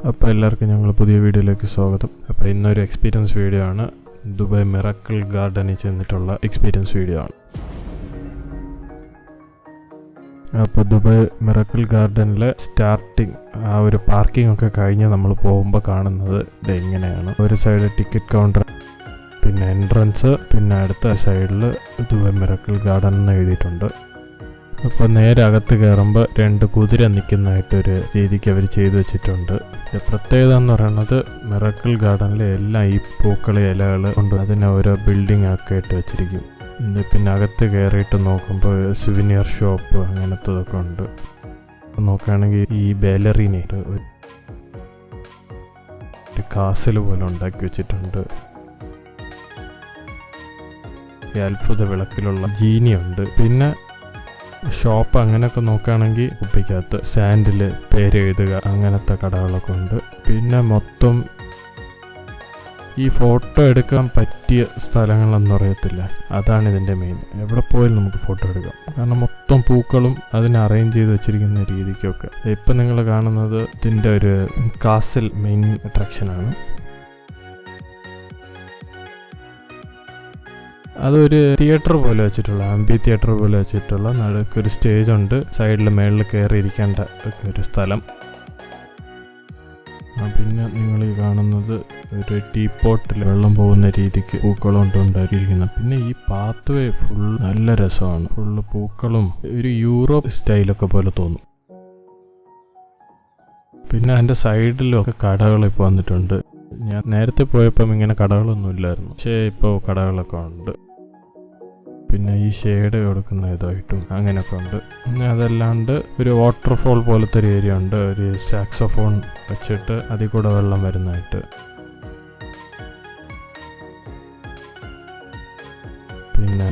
അപ്പോൾ എല്ലാവർക്കും ഞങ്ങൾ പുതിയ വീഡിയോയിലേക്ക് സ്വാഗതം. അപ്പോൾ ഇന്നൊരു എക്സ്പീരിയൻസ് വീഡിയോ ആണ്. ദുബായ് മിറാക്കിൾ ഗാർഡനിൽ ചെന്നിട്ടുള്ള എക്സ്പീരിയൻസ് വീഡിയോ ആണ്. അപ്പോൾ ദുബായ് മിറാക്കിൾ ഗാർഡനിലെ സ്റ്റാർട്ടിങ് ആ ഒരു പാർക്കിംഗ് ഒക്കെ കഴിഞ്ഞ് നമ്മൾ പോകുമ്പോൾ കാണുന്നത് ഇതെങ്ങനെയാണ്. ഒരു സൈഡ് ടിക്കറ്റ് കൗണ്ടർ, പിന്നെ എൻട്രൻസ്, പിന്നെ അടുത്ത സൈഡിൽ ദുബായ് മിറാക്കിൾ ഗാർഡൻ എന്ന് എഴുതിയിട്ടുണ്ട്. അപ്പോൾ നേരെ അകത്ത് കയറുമ്പോൾ 2 കുതിര നിൽക്കുന്നതായിട്ടൊരു രീതിക്ക് അവർ ചെയ്തു വെച്ചിട്ടുണ്ട്. പ്രത്യേകത എന്ന് പറയുന്നത് മിറാക്കിൾ ഗാർഡനിലെ എല്ലാം ഈ പൂക്കളി ഇലകൾ കൊണ്ട് അതിനെ ഓരോ ബിൽഡിംഗ് ഒക്കെ ഇട്ട് വെച്ചിരിക്കും. പിന്നെ അകത്ത് കയറിയിട്ട് നോക്കുമ്പോൾ സുവിനിയർ ഷോപ്പ് അങ്ങനത്തതൊക്കെ ഉണ്ട്. നോക്കുകയാണെങ്കിൽ ഈ ബാലറീനയിട്ട് ഒരു കാസിൽ പോലെ ഉണ്ടാക്കി വെച്ചിട്ടുണ്ട്. ഈ അത്ഭുത വിളക്കിലുള്ള ജീനിയുണ്ട്. പിന്നെ ഷോപ്പ് അങ്ങനെയൊക്കെ നോക്കുകയാണെങ്കിൽ കുപ്പിക്കകത്ത് സാൻഡിൽ പേരെഴുതുക അങ്ങനത്തെ കടകളൊക്കെ ഉണ്ട്. പിന്നെ മൊത്തം ഈ ഫോട്ടോ എടുക്കാൻ പറ്റിയ സ്ഥലങ്ങളെന്ന് പറയത്തില്ല, അതാണ് ഇതിൻ്റെ മെയിൻ. എവിടെ പോയാലും നമുക്ക് ഫോട്ടോ എടുക്കാം, കാരണം മൊത്തം പൂക്കളും അതിനെ അറേഞ്ച് ചെയ്ത് വെച്ചിരിക്കുന്ന രീതിക്കൊക്കെ. ഇപ്പം നിങ്ങൾ കാണുന്നത് ഇതിൻ്റെ ഒരു കാസിൽ മെയിൻ അട്രാക്ഷനാണ്. അതൊരു തിയേറ്റർ പോലെ വെച്ചിട്ടുള്ള, ആംബി തിയേറ്റർ പോലെ വെച്ചിട്ടുള്ള, നടുക്കൊരു സ്റ്റേജ് ഉണ്ട്, സൈഡിൽ മേളിൽ കയറി ഇരിക്കേണ്ട ഒരു സ്ഥലം. പിന്നെ നിങ്ങൾ ഈ കാണുന്നത് ഒരു ടീപോട്ടിൽ വെള്ളം പോകുന്ന രീതിക്ക് പൂക്കളും ഉണ്ടായിരിക്കുന്നത്. പിന്നെ ഈ പാത്ത് വേ ഫുൾ നല്ല രസമാണ്. ഫുള്ള് പൂക്കളും ഒരു യൂറോപ്പ് സ്റ്റൈലൊക്കെ പോലെ തോന്നും. പിന്നെ അതിൻ്റെ സൈഡിലൊക്കെ കടകൾ ഇപ്പോൾ വന്നിട്ടുണ്ട്. ഞാൻ നേരത്തെ പോയപ്പം ഇങ്ങനെ കടകളൊന്നും ഇല്ലായിരുന്നു, പക്ഷേ ഇപ്പോൾ കടകളൊക്കെ ഉണ്ട്. പിന്നെ ഈ ഷെയ്ഡ് കൊടുക്കുന്ന ഇതായിട്ടും അങ്ങനെയൊക്കെ ഉണ്ട്. പിന്നെ അതല്ലാണ്ട് ഒരു വാട്ടർഫോൾ പോലത്തെ ഒരു ഏരിയ ഉണ്ട്, ഒരു സാക്സോഫോൺ വെച്ചിട്ട് അതിൽ കൂടെ വെള്ളം വരുന്നതായിട്ട്. പിന്നെ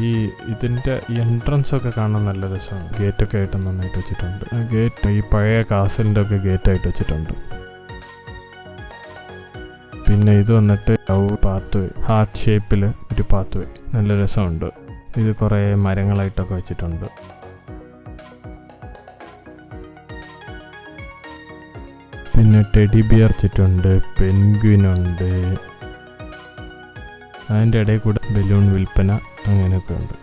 ഇതിൻ്റെ എൻട്രൻസ് ഒക്കെ കാണാൻ നല്ല രസമാണ്. ഗേറ്റൊക്കെ ആയിട്ട് നന്നായിട്ട് വെച്ചിട്ടുണ്ട്. ഗേറ്റ് ഈ പഴയ കാസിലിൻ്റെ ഒക്കെ ഗേറ്റായിട്ട് വെച്ചിട്ടുണ്ട്. പിന്നെ ഇത് വന്നിട്ട് പാത്ത് വേ, ഹാർട്ട് ഷേപ്പിൽ ഒരു പാത്ത് വേ, നല്ല രസമുണ്ട്. ഇത് കുറേ മരങ്ങളായിട്ടൊക്കെ വെച്ചിട്ടുണ്ട്. പിന്നെ ടെഡി ബിയർ വെച്ചിട്ടുണ്ട്, പെൻഗ്വിനുണ്ട്, അതിൻ്റെ ഇടയിൽ കൂടെ ബലൂൺ വിൽപ്പന അങ്ങനെയൊക്കെ ഉണ്ട്.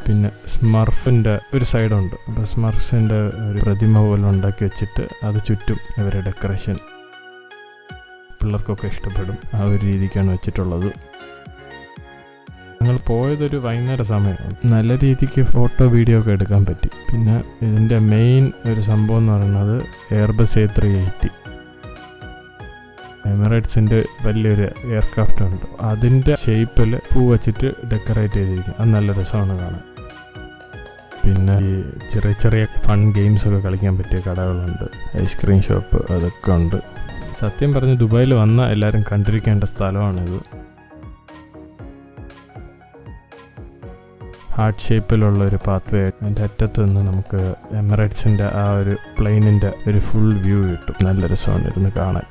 പിന്നെ സ്മർഫിൻ്റെ ഒരു സൈഡുണ്ട്. അപ്പോൾ സ്മർഫിൻ്റെ ഒരു പ്രതിമ പോലെ ഉണ്ടാക്കി വെച്ചിട്ട് അത് ചുറ്റും ഇവരുടെ ഡെക്കറേഷൻ പിള്ളേർക്കൊക്കെ ഇഷ്ടപ്പെടും, ആ ഒരു രീതിക്കാണ് വെച്ചിട്ടുള്ളത്. ഞങ്ങൾ പോയതൊരു വൈകുന്നേര സമയമാണ്. നല്ല രീതിക്ക് ഫോട്ടോ വീഡിയോ ഒക്കെ എടുക്കാൻ പറ്റി. പിന്നെ ഇതിൻ്റെ മെയിൻ ഒരു സംഭവം എന്ന് പറയുന്നത് എയർബസ് A380 എമിറേറ്റ്സിൻ്റെ വലിയൊരു എയർക്രാഫ്റ്റ് ഉണ്ട്. അതിൻ്റെ ഷേപ്പിൽ പൂ വെച്ചിട്ട് ഡെക്കറേറ്റ് ചെയ്തിരിക്കും. അത് നല്ല രസമാണ് കാണാൻ. പിന്നെ ഈ ചെറിയ ചെറിയ ഫൺ ഗെയിംസൊക്കെ കളിക്കാൻ പറ്റിയ കടകളുണ്ട്, ഐസ്ക്രീം ഷോപ്പ് അതൊക്കെ ഉണ്ട്. സത്യം പറഞ്ഞ് ദുബായിൽ വന്ന എല്ലാവരും കണ്ടിരിക്കേണ്ട സ്ഥലമാണിത്. ഹാർട്ട് ഷേപ്പിലുള്ള ഒരു പാത്ത് വേ, അതിൻ്റെ അറ്റത്ത് നിന്ന് നമുക്ക് എമിറേറ്റ്സിൻ്റെ ആ ഒരു പ്ലെയിനിൻ്റെ ഒരു ഫുൾ വ്യൂ കിട്ടും. നല്ല രസമാണ് ഇരുന്ന് കാണാൻ.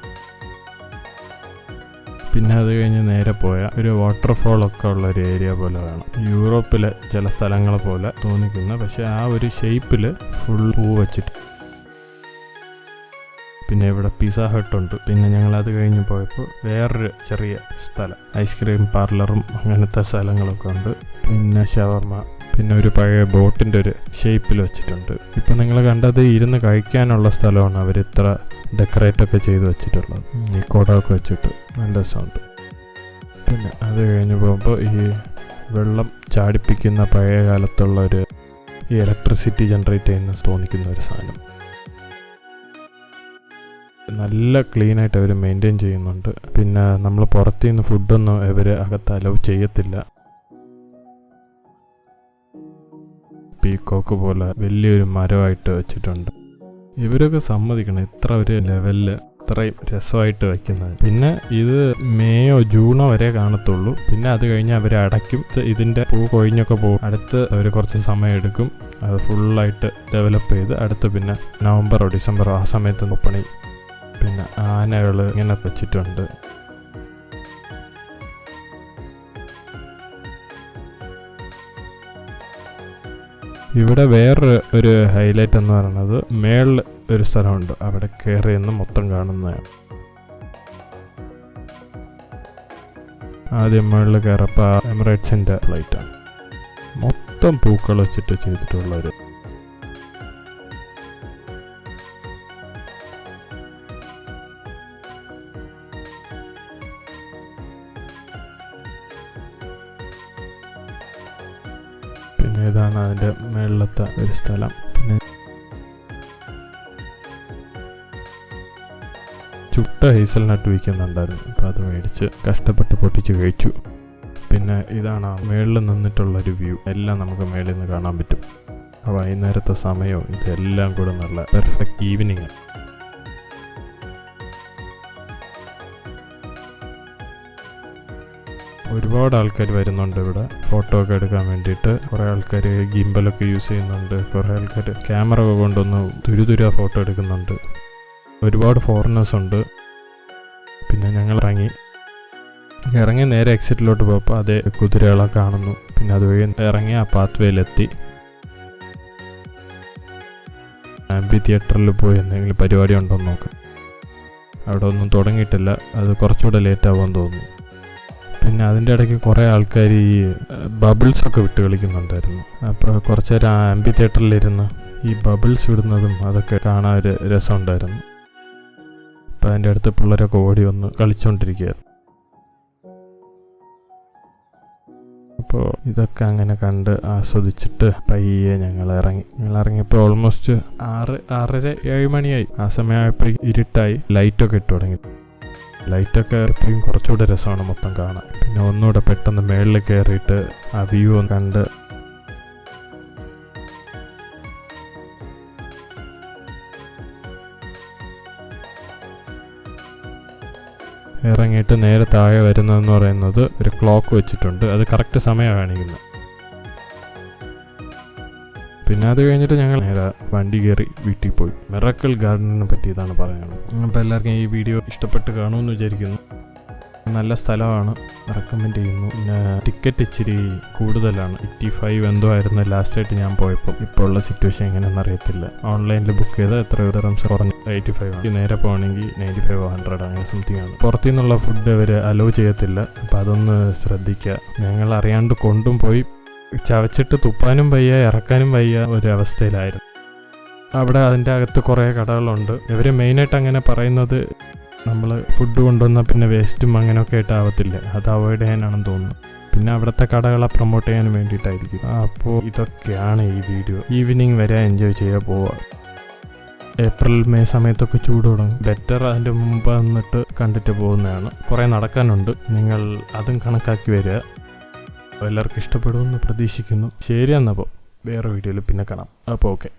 പിന്നെ അത് കഴിഞ്ഞ് നേരെ പോയ ഒരു വാട്ടർഫോളൊക്കെ ഉള്ള ഒരു ഏരിയ പോലെ വേണം. യൂറോപ്പിലെ ചില സ്ഥലങ്ങളെ പോലെ തോന്നിക്കുന്ന, പക്ഷേ ആ ഒരു ഷേപ്പിൽ ഫുൾ പൂ വെച്ചിട്ട്. പിന്നെ ഇവിടെ പിസ്സ ഹട്ട് ഉണ്ട്. പിന്നെ ഞങ്ങളത് കഴിഞ്ഞ് പോയപ്പോൾ വേറൊരു ചെറിയ സ്ഥലം, ഐസ്ക്രീം പാർലറും അങ്ങനത്തെ സ്ഥലങ്ങളൊക്കെ ഉണ്ട്. പിന്നെ ഷവർമ, പിന്നെ ഒരു പഴയ ബോട്ടിൻ്റെ ഒരു ഷേപ്പിൽ വെച്ചിട്ടുണ്ട്. ഇപ്പം നിങ്ങൾ കണ്ടത് ഇരുന്ന് കഴിക്കാനുള്ള സ്ഥലമാണ് അവർ ഇത്ര ഡെക്കറേറ്റൊക്കെ ചെയ്ത് വെച്ചിട്ടുള്ളത്, ഈ കുടമൊക്കെ വെച്ചിട്ട് നല്ല രസമുണ്ട്. പിന്നെ അത് കഴിഞ്ഞ് പോകുമ്പോൾ ഈ വെള്ളം ചാടിപ്പിക്കുന്ന പഴയ കാലത്തുള്ള ഒരു ഈ ഇലക്ട്രിസിറ്റി ജനറേറ്റ് ചെയ്യുന്ന തോന്നിക്കുന്ന ഒരു സാധനം. നല്ല ക്ലീനായിട്ട് അവർ മെയിൻറ്റെയിൻ ചെയ്യുന്നുണ്ട്. പിന്നെ നമ്മൾ പുറത്തു നിന്ന് ഫുഡൊന്നും ഇവർ അകത്ത് അലൗ ചെയ്യത്തില്ല. പീക്കോക്ക് പോലെ വലിയൊരു മരമായിട്ട് വെച്ചിട്ടുണ്ട്. ഇവരൊക്കെ സമ്മതിക്കണം ഇത്ര ഒരു ലെവലിൽ ഇത്രയും രസമായിട്ട് വയ്ക്കുന്നത്. പിന്നെ ഇത് മേയോ ജൂണോ വരെ കാണത്തുള്ളൂ. പിന്നെ അത് കഴിഞ്ഞ് അവർ അടയ്ക്കും. ഇതിൻ്റെ പൂ കൊഴിഞ്ഞൊക്കെ പോകും. അടുത്ത് അവർ കുറച്ച് സമയം എടുക്കും, അത് ഫുള്ളായിട്ട് ഡെവലപ്പ് ചെയ്ത് അടുത്ത് പിന്നെ നവംബറോ ഡിസംബറോ ആ സമയത്ത് ഓപ്പൺ ചെയ്യും. പിന്നെ ആനകൾ ഇങ്ങനെ വെച്ചിട്ടുണ്ട്. ഇവിടെ വേറൊരു ഒരു ഹൈലൈറ്റ് എന്ന് പറയുന്നത് മേളിൽ ഒരു സ്ഥലമുണ്ട്, അവിടെ കയറി നിന്ന് മൊത്തം കാണുന്നതാണ്. ആദ്യം മുകളിൽ കയറപ്പോൾ എമിറേറ്റ്സിൻ്റെ ഫ്ലൈറ്റാണ്. മൊത്തം പൂക്കൾ വെച്ചിട്ട് ചെയ്തിട്ടുള്ളൊരു പിന്നെ ഇതാണ് അതിൻ്റെ മേളിലത്തെ ഒരു സ്ഥലം. പിന്നെ ചുട്ട ഹേസൽനട്ട് വിൽക്കുന്നുണ്ടായിരുന്നു, അപ്പോൾ അത് മേടിച്ച് കഷ്ടപ്പെട്ട് പൊട്ടിച്ച് കഴിച്ചു. പിന്നെ ഇതാണ് ആ മേളിൽ നിന്നിട്ടുള്ളൊരു വ്യൂ, എല്ലാം നമുക്ക് മേളിൽ നിന്ന് കാണാൻ പറ്റും. ആ വൈകുന്നേരത്തെ സമയവും ഇതെല്ലാം കൂടെ നല്ല പെർഫെക്റ്റ് ഈവനിങ്. ഒരുപാട് ആൾക്കാർ വരുന്നുണ്ട് ഇവിടെ ഫോട്ടോ ഒക്കെ എടുക്കാൻ വേണ്ടിയിട്ട്. കുറേ ആൾക്കാർ ഗിംബലൊക്കെ യൂസ് ചെയ്യുന്നുണ്ട്, കുറേ ആൾക്കാർ ക്യാമറ കൊണ്ടൊന്ന് തുരുതുര ഫോട്ടോ എടുക്കുന്നുണ്ട്. ഒരുപാട് ഫോറിനേഴ്സ് ഉണ്ട്. പിന്നെ ഞങ്ങൾ ഇറങ്ങി നേരെ എക്സിറ്റിലോട്ട് പോയപ്പോൾ അതേ കുതിരകളെ കാണുന്നു. പിന്നെ അതുവഴി ഇറങ്ങി ആ പാത്വേയിലെത്തി. ആംബി തിയേറ്ററിൽ പോയി എന്തെങ്കിലും പരിപാടി ഉണ്ടോ എന്ന് നോക്കാം. അവിടെ ഒന്നും തുടങ്ങിയിട്ടില്ല, അത് കുറച്ചുകൂടെ ലേറ്റ് ആവുമെന്ന് തോന്നുന്നു. പിന്നെ അതിൻ്റെ ഇടയ്ക്ക് കുറേ ആൾക്കാർ ഈ ബബിൾസൊക്കെ വിട്ട് കളിക്കുന്നുണ്ടായിരുന്നു. അപ്പോൾ കുറച്ച് നേരം ആംബി തിയേറ്ററിലിരുന്ന് ഈ ബബിൾസ് വിടുന്നതും അതൊക്കെ കാണാൻ ഒരു രസമുണ്ടായിരുന്നു. അപ്പോൾ അതിൻ്റെ അടുത്ത് പിള്ളേരൊക്കെ ഓടി വന്ന് കളിച്ചുകൊണ്ടിരിക്കുകയായിരുന്നു. അപ്പോൾ ഇതൊക്കെ അങ്ങനെ കണ്ട് ആസ്വദിച്ചിട്ട് പയ്യെ ഞങ്ങൾ ഇറങ്ങിയപ്പോൾ ഓൾമോസ്റ്റ് 6:30-7 മണിയായി. ആ സമയമായപ്പോൾ ഇരുട്ടായി, ലൈറ്റൊക്കെ ഇട്ട് തുടങ്ങി. ലൈറ്റൊക്കെ എപ്പോഴും കുറച്ചുകൂടെ രസമാണ് മൊത്തം കാണാൻ. പിന്നെ ഒന്നുകൂടെ പെട്ടെന്ന് മേളിൽ കയറിയിട്ട് ആ വ്യൂ ഒന്ന് കണ്ട് ഇറങ്ങിയിട്ട് നേരെ താഴെ വരുന്നതെന്ന് പറയുന്നത് ഒരു ക്ലോക്ക് വെച്ചിട്ടുണ്ട്, അത് കറക്റ്റ് സമയമാണ് കാണിക്കുന്നത്. പിന്നെ അത് കഴിഞ്ഞിട്ട് ഞങ്ങൾ നേരെ വണ്ടി കയറി വീട്ടിൽ പോയി. മിറാക്കിൾ ഗാർഡനിനെ പറ്റി ഇതാണ് പറയാനുള്ളത്. അപ്പോൾ എല്ലാവർക്കും ഈ വീഡിയോ ഇഷ്ടപ്പെട്ട് കാണുമെന്ന് വിചാരിക്കുന്നു. നല്ല സ്ഥലമാണ്, റെക്കമെൻഡ് ചെയ്യുന്നു. പിന്നെ ടിക്കറ്റ് ഇച്ചിരി കൂടുതലാണ്, 85 എന്തോ ആയിരുന്നു ലാസ്റ്റായിട്ട് ഞാൻ പോയപ്പോൾ. ഇപ്പോൾ ഉള്ള സിറ്റുവേഷൻ എങ്ങനെയാണെന്ന് അറിയത്തില്ല. ഓൺലൈനിൽ ബുക്ക് ചെയ്താൽ എത്ര റംസ് കുറഞ്ഞ് 85 ആണ്. നേരെ പോകണമെങ്കിൽ 95-100 അങ്ങനെ സംതിങ് ആണ്. പുറത്തു നിന്നുള്ള ഫുഡ് അവർ അലോ ചെയ്യത്തില്ല, അപ്പോൾ അതൊന്ന് ശ്രദ്ധിക്കുക. ഞങ്ങൾ അറിയാണ്ട് കൊണ്ടും പോയി ചവച്ചിട്ട് തുപ്പാനും വയ്യ ഇറക്കാനും വയ്യ ഒരവസ്ഥയിലായിരുന്നു. അവിടെ അതിൻ്റെ അകത്ത് കുറേ കടകളുണ്ട്. ഇവർ മെയിനായിട്ട് അങ്ങനെ പറയുന്നത് നമ്മൾ ഫുഡ് കൊണ്ടുവന്നാൽ പിന്നെ വേസ്റ്റും അങ്ങനെയൊക്കെ ആയിട്ടാവത്തില്ല, അത് അവോയ്ഡ് ചെയ്യാനാണെന്ന് തോന്നുന്നു. പിന്നെ അവിടുത്തെ കടകളെ പ്രൊമോട്ട് ചെയ്യാൻ വേണ്ടിയിട്ടായിരിക്കും. അപ്പോൾ ഇതൊക്കെയാണ് ഈ വീഡിയോ. ഈവനിങ് വരെ എൻജോയ് ചെയ്യാൻ പോവുക. April-May സമയത്തൊക്കെ ചൂട് തുടങ്ങും. ബെറ്റർ അതിൻ്റെ മുമ്പ് വന്നിട്ട് കണ്ടിട്ട് പോകുന്നതാണ്. കുറേ നടക്കാനുണ്ട്, നിങ്ങൾ അതും കണക്കാക്കി വരിക. എല്ലാവർക്കും ഇഷ്ടപ്പെടുമെന്ന് പ്രതീക്ഷിക്കുന്നു. ശരി, എന്നപ്പോൾ വേറെ വീഡിയോയിൽ പിന്നെ കാണാം. അപ്പോൾ ഓക്കെ.